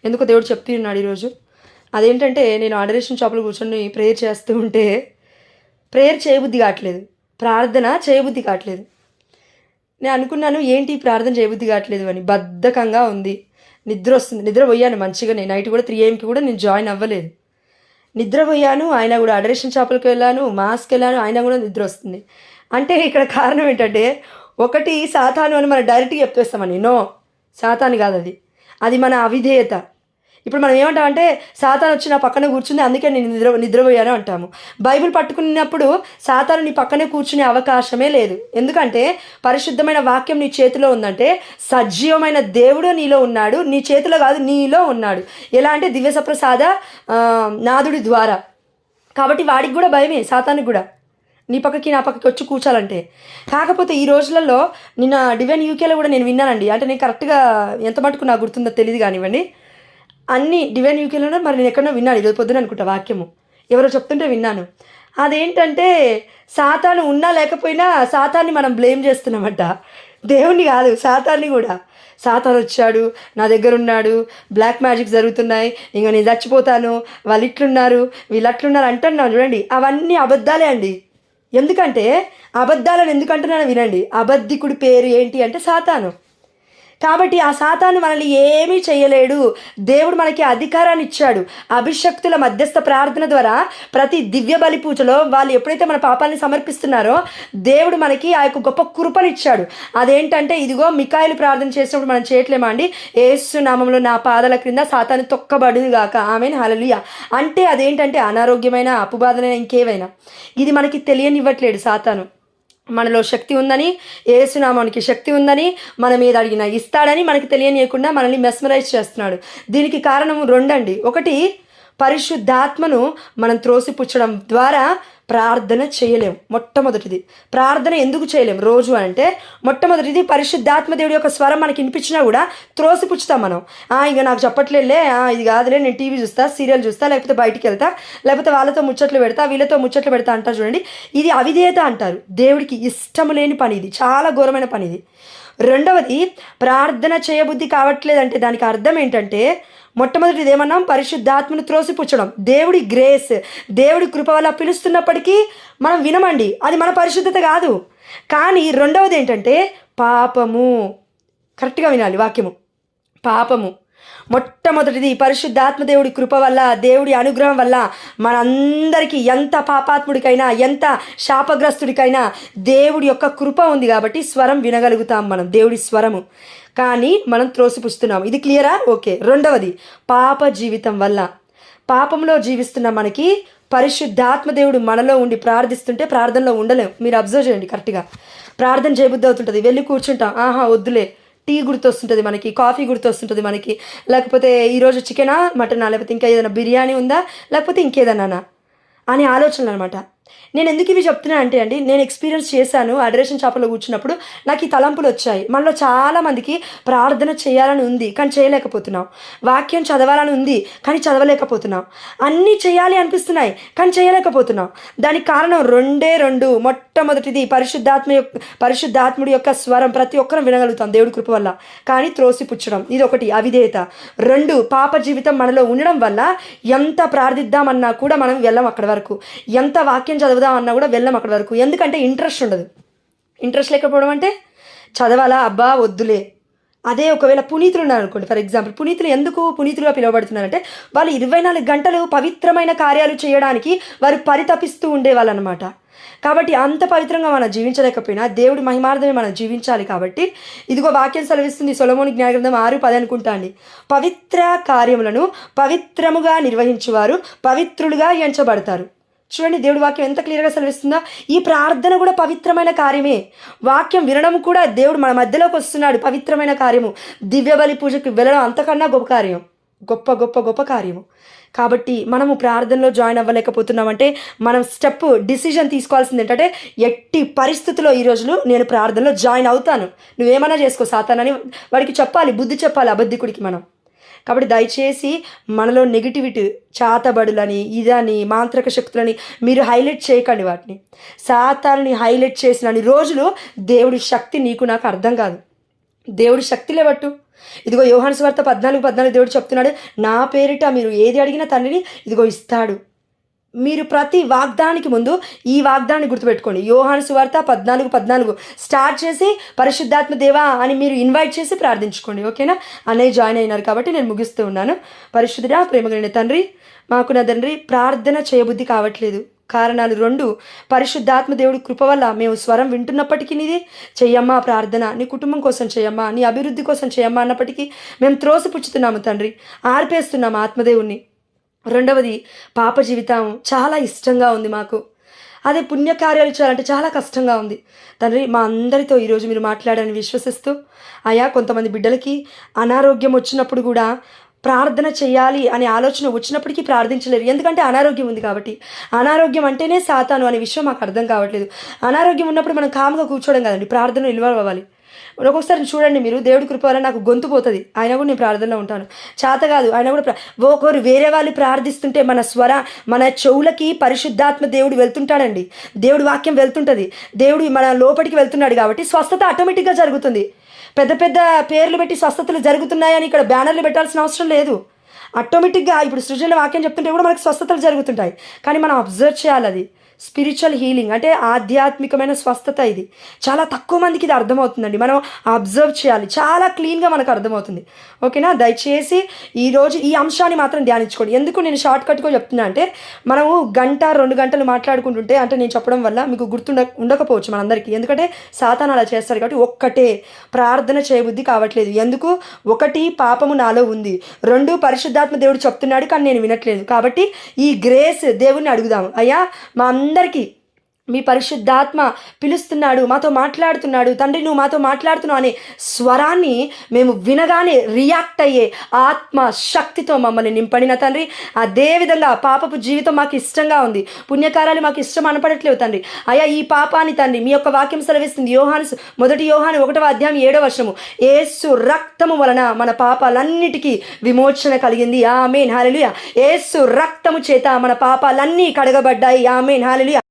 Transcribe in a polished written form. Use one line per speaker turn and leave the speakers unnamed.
ఎందుకో దేవుడు చెప్తూ ఉన్నాడు ఈరోజు. అదేంటంటే, నేను అడరేషన్ షాప్లో కూర్చొని ప్రేయర్ చేస్తూ ఉంటే ప్రేయర్ చేయబుద్ధి కావట్లేదు, ప్రార్థన చేయబుద్ధి కావట్లేదు. నేను అనుకున్నాను, ఏంటి ప్రార్థన చేయబుద్ధి కావట్లేదు అని. బద్ధకంగా ఉంది, నిద్ర వస్తుంది. నిద్రపోయాను మంచిగానే. నైట్ కూడా 3 AM కూడా నేను జాయిన్ అవ్వలేదు. నిద్రపోయాను. ఆయన కూడా అడరేషన్ షాపులకు వెళ్ళాను, మాస్కి వెళ్ళాను, ఆయన కూడా నిద్ర వస్తుంది. అంటే ఇక్కడ కారణం ఏంటంటే, ఒకటి సాతాను అని మనం డైరెక్ట్గా చెప్పేస్తామని. నో, సాతాను కాదు అది, అది మన అవిధేయత. ఇప్పుడు మనం ఏమంటామంటే, సాతాను వచ్చి నా పక్కన కూర్చుంది అందుకే నేను నిద్రపోయాను అంటాము. బైబిల్ పట్టుకున్నప్పుడు సాతాను నీ పక్కనే కూర్చునే అవకాశమే లేదు. ఎందుకంటే పరిశుద్ధమైన వాక్యం నీ చేతిలో ఉందంటే సజీవమైన దేవుడు నీలో ఉన్నాడు, నీ చేతిలో కాదు నీలో ఉన్నాడు. ఎలా అంటే దివ్యసప్రసాద నాదుడి ద్వారా. కాబట్టి వాడికి కూడా భయమే, సాతానికి కూడా, నీ పక్కకి నా పక్కకి వచ్చి కూర్చోాలంటే. కాకపోతే ఈ రోజులలో నిన్న డివైన్ యూకేలో కూడా నేను విన్నానండి. అంటే నేను కరెక్ట్గా ఎంత మటుకు నాకు గుర్తుందో తెలియదు కానివ్వండి, అన్ని డివైన్ యూకేలోనే మరి నేను ఎక్కడో విన్నాను, ఈరోజు పొద్దున అనుకుంటా వాక్యము ఎవరో చెప్తుంటే విన్నాను. అదేంటంటే, సాతాను ఉన్నా లేకపోయినా సాతాన్ని మనం బ్లేమ్ చేస్తున్నామట, దేవుణ్ణి కాదు, సాతాన్ని కూడా. సాతాను వచ్చాడు, నా దగ్గర ఉన్నాడు, బ్లాక్ మ్యాజిక్ జరుగుతున్నాయి, ఇంకా నేను చచ్చిపోతాను, వాళ్ళు ఇట్లున్నారు వీళ్ళు అట్లున్నారు అంటున్నాను చూడండి. అవన్నీ అబద్ధాలే అండి. ఎందుకంటే అబద్ధాలను ఎందుకంటున్నాను వినండి. అబద్ధికుడి పేరు ఏంటి అంటే సాతాను. కాబట్టి ఆ సాతాను మనల్ని ఏమీ చేయలేడు. దేవుడు మనకి అధికారాన్ని ఇచ్చాడు. అభిషక్తుల మధ్యస్థ ప్రార్థన ద్వారా ప్రతి దివ్య బలి పూజలో వాళ్ళు ఎప్పుడైతే మన పాపాలని సమర్పిస్తున్నారో దేవుడు మనకి ఆ యొక్క గొప్ప కృపనిచ్చాడు. అదేంటంటే, ఇదిగో మికాయిలు ప్రార్థన చేసినప్పుడు మనం చేయట్లేమా అండి, యేసు నామంలో నా పాదాల క్రింద సాతాను తొక్కబడును గాక, ఆమేన్, హల్లెలూయా. అంటే అదేంటంటే అనారోగ్యమైన, అప్పుబాధనైనా, ఇంకేవైనా ఇది మనకి తెలియనివ్వట్లేడు సాతాను. మనలో శక్తి ఉందని, యేసునామానికి శక్తి ఉందని, మన మీద అడిగిన ఇస్తాడని మనకి తెలియనియకుండా మనల్ని మెస్మరైజ్ చేస్తున్నాడు. దీనికి కారణం 2 అండి. ఒకటి, పరిశుద్ధాత్మను మనం త్రోసిపుచ్చడం ద్వారా ప్రార్థన చేయలేం. మొట్టమొదటిది ప్రార్థన ఎందుకు చేయలేం రోజు అంటే, మొట్టమొదటిది పరిశుద్ధాత్మ దేవుడి యొక్క స్వరం మనకి వినిపించినా కూడా త్రోసిపుచ్చుతాం మనం. ఇంకా నాకు చెప్పట్లేదులే, ఇది కాదులే, నేను టీవీ చూస్తా, సీరియల్ చూస్తా, లేకపోతే బయటికి వెళ్తా, లేకపోతే వాళ్ళతో ముచ్చట్లు పెడతా, వీళ్ళతో ముచ్చట్లు పెడతా అంటారు చూడండి. ఇది అవిధేయత అంటారు. దేవుడికి ఇష్టం లేని పని ఇది, చాలా ఘోరమైన పని ఇది. రెండవది, ప్రార్థన చేయబుద్ధి కావట్లేదంటే దానికి అర్థం ఏంటంటే, మొట్టమొదటిది ఏమన్నాం, పరిశుద్ధాత్మను త్రోసిపుచ్చడం. దేవుడి గ్రేస్, దేవుడి కృప వల్ల పిలుస్తున్నప్పటికీ మనం వినమండి, అది మన పరిశుద్ధత కాదు. కానీ రెండవది ఏంటంటే పాపము. కరెక్ట్గా వినాలి వాక్యము. పాపము మొట్టమొదటిది. పరిశుద్ధాత్మ దేవుడి కృప వల్ల, దేవుడి అనుగ్రహం వల్ల మనందరికీ, ఎంత పాపాత్ముడికైనా, ఎంత శాపగ్రస్తుడికైనా దేవుడి యొక్క కృప ఉంది కాబట్టి స్వరం వినగలుగుతాం మనం, దేవుడి స్వరము. కానీ మనం త్రోసిపుస్తున్నాం. ఇది క్లియరా? ఓకే. రెండవది, పాప జీవితం వల్ల, పాపంలో జీవిస్తున్న మనకి పరిశుద్ధాత్మ దేవుడు మనలో ఉండి ప్రార్థిస్తుంటే ప్రార్థనలో ఉండలేం. మీరు అబ్జర్వ్ చేయండి, కరెక్ట్గా ప్రార్థన చేయబుద్ధి అవుతుంటుంది, వెళ్ళి కూర్చుంటాం, వద్దులే, టీ గుర్తొస్తుంటుంది మనకి, కాఫీ గుర్తొస్తుంటుంది మనకి, లేకపోతే ఈరోజు చికెనా మటనా, లేకపోతే ఇంకా ఏదైనా బిర్యానీ ఉందా, లేకపోతే ఇంకేదన్నా అనే ఆలోచనలు అనమాట. నేను ఎందుకు ఇవి చెప్తున్నా అంటే అండి, నేను ఎక్స్పీరియన్స్ చేశాను. అడరేషన్ షాపులో కూర్చున్నప్పుడు నాకు ఈ తలంపులు వచ్చాయి. మనలో చాలామందికి ప్రార్థన చేయాలని ఉంది కానీ చేయలేకపోతున్నాం, వాక్యం చదవాలని ఉంది కానీ చదవలేకపోతున్నాం, అన్నీ అనిపిస్తున్నాయి కానీ చేయలేకపోతున్నాం. దానికి కారణం 2. మొట్టమొదటిది పరిశుద్ధాత్ముడి యొక్క స్వరం ప్రతి ఒక్కరం వినగలుగుతాం దేవుడి కృప వల్ల, కానీ త్రోసిపుచ్చడం, ఇది ఒకటి అవిధేయత. 2, పాప జీవితం మనలో ఉండడం వల్ల ఎంత ప్రార్థిద్దామన్నా కూడా మనం వెళ్ళం అక్కడి వరకు, ఎంత వాక్యం చదువుదాం అన్నా కూడా వెళ్ళం అక్కడి వరకు. ఎందుకంటే ఇంట్రెస్ట్ ఉండదు. ఇంట్రెస్ట్ లేకపోవడం అంటే చదవాలా, అబ్బా వద్దులే. అదే ఒకవేళ పునీతులు ఉన్నారు అనుకోండి, ఫర్ ఎగ్జాంపుల్, పునీతులు ఎందుకు పునీతులుగా పిలువబడుతున్నారంటే వాళ్ళు 24 గంటలు పవిత్రమైన కార్యాలు చేయడానికి వారు పరితపిస్తూ ఉండేవాళ్ళు అనమాట. కాబట్టి అంత పవిత్రంగా మనం జీవించలేకపోయినా దేవుడి మహిమార్థమే మనం జీవించాలి. కాబట్టి ఇదిగో వాక్యం సెలవిస్తుంది, సొలొమోను జ్ఞానగ్రంథం 6:10 అనుకుంటా అండి, పవిత్ర కార్యములను పవిత్రముగా నిర్వహించువారు పవిత్రులుగా ఎంచబడతారు. చూడండి దేవుడి వాక్యం ఎంత క్లియర్గా సెలవిస్తుందో. ఈ ప్రార్థన కూడా పవిత్రమైన కార్యమే. వాక్యం వినడం కూడా, దేవుడు మన మధ్యలోకి వస్తున్నాడు, పవిత్రమైన కార్యము. దివ్య బలి పూజకి వెళ్ళడం అంతకన్నా గొప్ప కార్యం, గొప్ప గొప్ప గొప్ప కార్యము. కాబట్టి మనము ప్రార్థనలో జాయిన్ అవ్వలేకపోతున్నామంటే మనం డిసిజన్ తీసుకోవాల్సింది ఏంటంటే, ఎట్టి పరిస్థితుల్లో ఈ రోజులు నేను ప్రార్థనలో జాయిన్ అవుతాను, నువ్వేమన్నా చేసుకో సాతానని వాడికి చెప్పాలి, బుద్ధి చెప్పాలి అబద్ధికుడికి మనం. కాబట్టి దయచేసి మనలో నెగిటివిటీ, చాతబడులని, ఇదని, మాంత్రిక శక్తులని మీరు హైలైట్ చేయకండి. వాటిని, సాతాన్ని హైలైట్ చేసిన రోజులు దేవుడి శక్తి నీకు నాకు అర్థం కాదు. దేవుడి శక్తిలే బట్టు. ఇదిగో యోహాను సువార్త 14:14 దేవుడు చెప్తున్నాడు, నా పేరిట మీరు ఏది అడిగినా తండ్రిని ఇదిగో ఇస్తాడు. మీరు ప్రతి వాగ్దానికి ముందు ఈ వాగ్దాన్ని గుర్తుపెట్టుకోండి. యోహాను సువార్త 14:14 స్టార్ట్ చేసి పరిశుద్ధాత్మ దేవా అని మీరు ఇన్వైట్ చేసి ప్రార్థించుకోండి. ఓకేనా? అన్నయ్య జాయిన్ అయినారు కాబట్టి నేను ముగిస్తూ ఉన్నాను. పరిశుద్ధుడా, ప్రేమగలిగిన తండ్రి, మాకు నా తండ్రి ప్రార్థన చేయబుద్ధి కావట్లేదు. కారణాలు 2. పరిశుద్ధాత్మ దేవుడి కృప వల్ల మేము స్వరం వింటున్నప్పటికీ నీది చెయ్యమ్మా ప్రార్థన, నీ కుటుంబం కోసం చేయమ్మా, నీ అభివృద్ధి కోసం చేయమ్మా అన్నప్పటికీ మేము త్రోసిపుచ్చుతున్నాము తండ్రి, ఆర్పేస్తున్నాము ఆత్మదేవుణ్ణి. 2వది, పాప జీవితం చాలా ఇష్టంగా ఉంది మాకు. అదే పుణ్యకార్యాలు చేయాలంటే చాలా కష్టంగా ఉంది తండ్రి. మా అందరితో ఈరోజు మీరు మాట్లాడాలని విశ్వసిస్తూ, అయా కొంతమంది బిడ్డలకి అనారోగ్యం వచ్చినప్పుడు కూడా ప్రార్థన చేయాలి అనే ఆలోచన వచ్చినప్పటికీ ప్రార్థించలేరు. ఎందుకంటే అనారోగ్యం ఉంది కాబట్టి. అనారోగ్యం అంటేనే సాతాను అనే విషయం మాకు అర్థం కావట్లేదు. అనారోగ్యం ఉన్నప్పుడు మనం కామ్గా కూర్చోవడం కదండి, ప్రార్థనలో ఇన్వాల్వ్ అవ్వాలి. ఒక్కొక్కసారి చూడండి మీరు, దేవుడి కృప వల్ల నాకు గొంతు పోతుంది, ఆయన కూడా నేను ప్రార్థనలో ఉంటాను. చేత కాదు, ఆయన కూడా ఒకరు వేరే వాళ్ళు ప్రార్థిస్తుంటే మన చెవులకి పరిశుద్ధాత్మ దేవుడు వెళ్తుంటాడండి. దేవుడి వాక్యం వెళ్తుంటుంది, దేవుడు మన లోపలికి వెళ్తున్నాడు కాబట్టి స్వస్థత ఆటోమేటిక్గా జరుగుతుంది. పెద్ద పెద్ద పేర్లు పెట్టి స్వస్థతలు జరుగుతున్నాయని ఇక్కడ బ్యానర్లు పెట్టాల్సిన అవసరం లేదు. ఆటోమేటిక్గా ఇప్పుడు సృజన వాక్యం చెప్తుంటే కూడా మనకు స్వస్థతలు జరుగుతుంటాయి. కానీ మనం అబ్జర్వ్ చేయాలి. అది స్పిరిచువల్ హీలింగ్ అంటే ఆధ్యాత్మికమైన స్వస్థత. ఇది చాలా తక్కువ మందికి ఇది అర్థమవుతుందండి. మనం అబ్జర్వ్ చేయాలి, చాలా క్లీన్గా మనకు అర్థమవుతుంది. ఓకేనా? దయచేసి ఈరోజు ఈ అంశాన్ని మాత్రం ధ్యానించుకోండి. ఎందుకు నేను షార్ట్ కట్గా చెప్తున్నా అంటే, మనము 1-2 గంటలు మాట్లాడుకుంటుంటే అంటే నేను చెప్పడం వల్ల మీకు ఉండకపోవచ్చు మనందరికీ. ఎందుకంటే సాతాను అలా చేస్తారు కాబట్టి. ఒక్కటే, ప్రార్థన చేయబుద్ధి కావట్లేదు. ఎందుకు? 1, పాపము నాలో ఉంది. 2, పరిశుద్ధాత్మ దేవుడు చెప్తున్నాడు కానీ నేను వినట్లేదు. కాబట్టి ఈ గ్రేస్ దేవుణ్ణి అడుగుదాం. అయ్యా, మా అందరికీ మీ పరిశుద్ధాత్మ పిలుస్తున్నాడు, మాతో మాట్లాడుతున్నాడు తండ్రి, నువ్వు మాతో మాట్లాడుతున్నావు అనే స్వరాన్ని మేము వినగానే రియాక్ట్ అయ్యే ఆత్మ శక్తితో మమ్మల్ని నింపడిన తండ్రి. అదేవిధంగా పాపపు జీవితం మాకు ఇష్టంగా ఉంది, పుణ్యకార్యాలు మాకు ఇష్టం అనపడట్లేవు తండ్రి. అయ్యా, ఈ పాపాన్ని తండ్రి మీ యొక్క వాక్యం సెలవిస్తుంది. మొదటి యోహాను 1:7 యేసు రక్తము వలన మన పాపాలన్నిటికీ విమోచన కలిగింది. ఆమేన్, హల్లెలూయా. యేసు రక్తము చేత మన పాపాలన్నీ కడగబడ్డాయి. ఆమేన్, హల్లెలూయా.